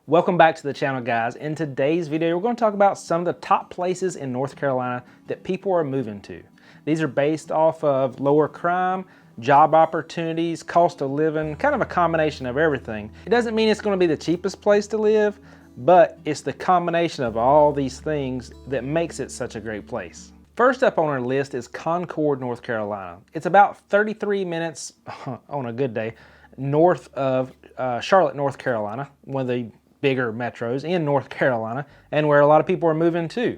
Welcome back to the channel, guys. In today's video, we're going to talk about some of the top places in North Carolina that people are moving to. These are based off of lower crime, job opportunities, cost of living, kind of a combination of everything. It doesn't mean it's going to be the cheapest place to live, but it's the combination of all these things that makes it such a great place. First up on our list is Concord, North Carolina. It's about 33 minutes, on a good day, north of Charlotte, North Carolina, one of the bigger metros in North Carolina, and where a lot of people are moving to.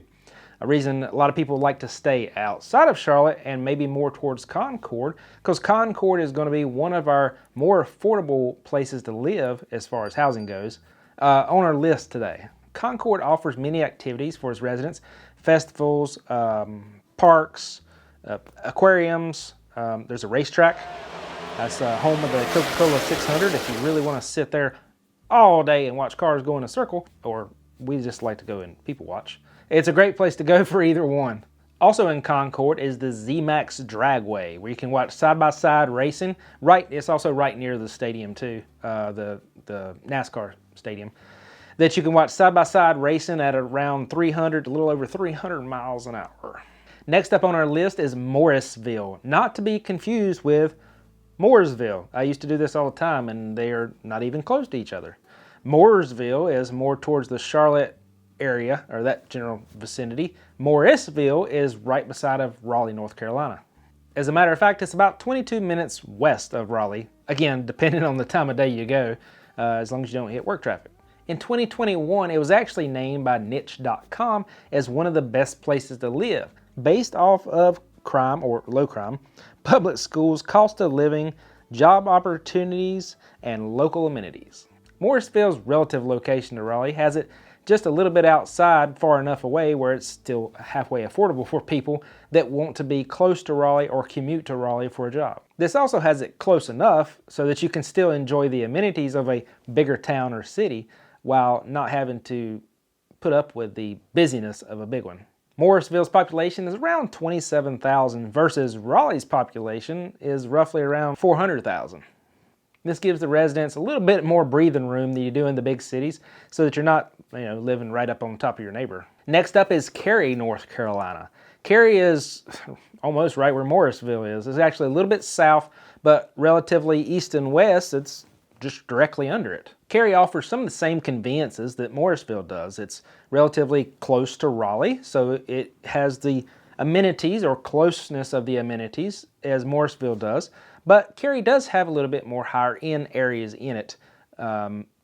A reason a lot of people like to stay outside of Charlotte and maybe more towards Concord, because Concord is going to be one of our more affordable places to live as far as housing goes on our list today. Concord offers many activities for its residents: festivals, parks, aquariums. There's a racetrack. That's home of the Coca-Cola 600 if you really want to sit there all day and watch cars go in a circle, or we just like to go and people watch. It's a great place to go for either one. Also in Concord is the Z-Max Dragway, where you can watch side-by-side racing. It's also right near the stadium too, the NASCAR stadium, that you can watch side-by-side racing at around a little over 300 miles an hour. Next up on our list is Morrisville, not to be confused with Morrisville. I used to do this all the time, and they are not even close to each other. Morrisville is more towards the Charlotte area, or that general vicinity. Morrisville is right beside of Raleigh, North Carolina. As a matter of fact, it's about 22 minutes west of Raleigh. Again, depending on the time of day you go, as long as you don't hit work traffic. In 2021, it was actually named by niche.com as one of the best places to live, based off of crime or low crime, public schools, cost of living, job opportunities, and local amenities. Morrisville's relative location to Raleigh has it just a little bit outside, far enough away where it's still halfway affordable for people that want to be close to Raleigh or commute to Raleigh for a job. This also has it close enough so that you can still enjoy the amenities of a bigger town or city while not having to put up with the busyness of a big one. Morrisville's population is around 27,000 versus Raleigh's population is roughly around 400,000. This gives the residents a little bit more breathing room than you do in the big cities, so that you're not, living right up on top of your neighbor. Next up is Cary, North Carolina. Cary is almost right where Morrisville is. It's actually a little bit south, but relatively east and west, it's just directly under it. Cary offers some of the same conveniences that Morrisville does. It's relatively close to Raleigh, so it has the amenities or closeness of the amenities as Morrisville does, but Cary does have a little bit more higher end areas in it,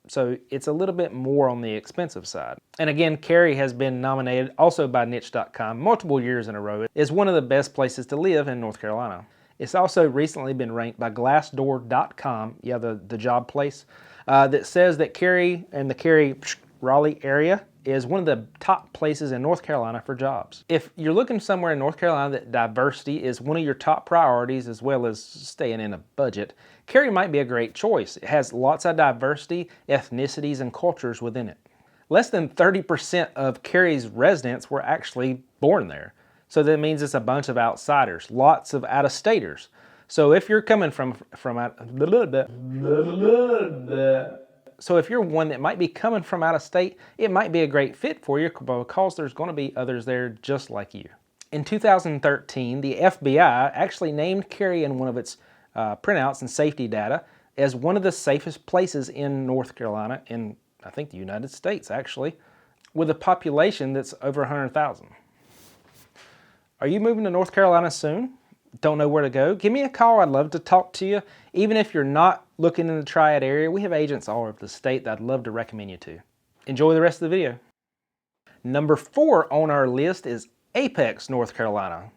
so it's a little bit more on the expensive side. And again, Cary has been nominated also by niche.com multiple years in a row as one of the best places to live in North Carolina. It's also recently been ranked by Glassdoor.com, the job place, that says that Cary and the Cary-Raleigh area is one of the top places in North Carolina for jobs. If you're looking somewhere in North Carolina that diversity is one of your top priorities as well as staying in a budget, Cary might be a great choice. It has lots of diversity, ethnicities, and cultures within it. Less than 30% of Cary's residents were actually born there. So that means it's a bunch of outsiders, lots of out-of-staters. So if you're coming from So if you're one that might be coming from out of state, it might be a great fit for you because there's going to be others there just like you. In 2013, the FBI actually named Cary in one of its printouts and safety data as one of the safest places in North Carolina, in I think the United States actually, with a population that's over 100,000. Are you moving to North Carolina soon? Don't know where to go? Give me a call. I'd love to talk to you. Even if you're not looking in the Triad area, we have agents all over the state that I'd love to recommend you to. Enjoy the rest of the video. Number 4 on our list is Apex, North Carolina.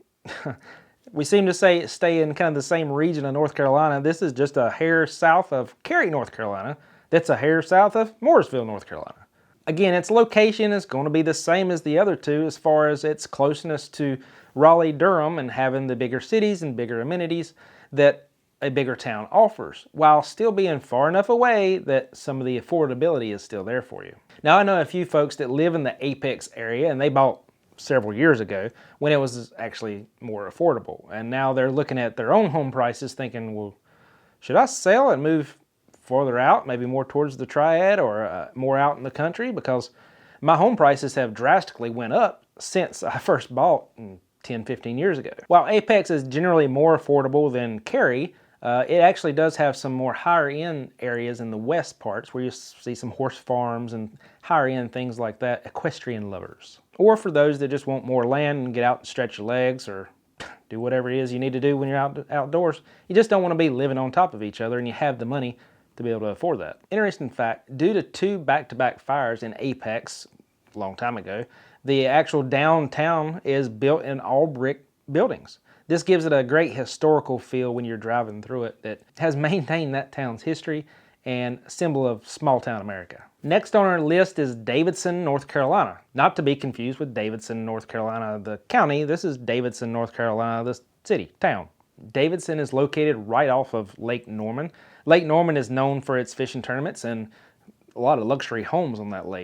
We seem to stay in kind of the same region of North Carolina. This is just a hair south of Cary, North Carolina. That's a hair south of Morrisville, North Carolina. Again, its location is going to be the same as the other two as far as its closeness to Raleigh-Durham and having the bigger cities and bigger amenities that a bigger town offers, while still being far enough away that some of the affordability is still there for you. Now, I know a few folks that live in the Apex area, and they bought several years ago when it was actually more affordable. And now they're looking at their own home prices thinking, well, should I sell and move further out, maybe more towards the Triad or more out in the country, because my home prices have drastically went up since I first bought 10, 15 years ago. While Apex is generally more affordable than Cary, it actually does have some more higher end areas in the west parts where you see some horse farms and higher end things like that, equestrian lovers. Or for those that just want more land and get out and stretch your legs or do whatever it is you need to do when you're outdoors. You just don't want to be living on top of each other and you have the money to be able to afford that. Interesting fact, due to 2 back-to-back fires in Apex a long time ago, the actual downtown is built in all brick buildings. This gives it a great historical feel when you're driving through it that has maintained that town's history and symbol of small town America. Next on our list is Davidson, North Carolina. Not to be confused with Davidson, North Carolina, the county. This is Davidson, North Carolina, the city, town. Davidson is located right off of Lake Norman. Lake Norman is known for its fishing tournaments and a lot of luxury homes on that lake.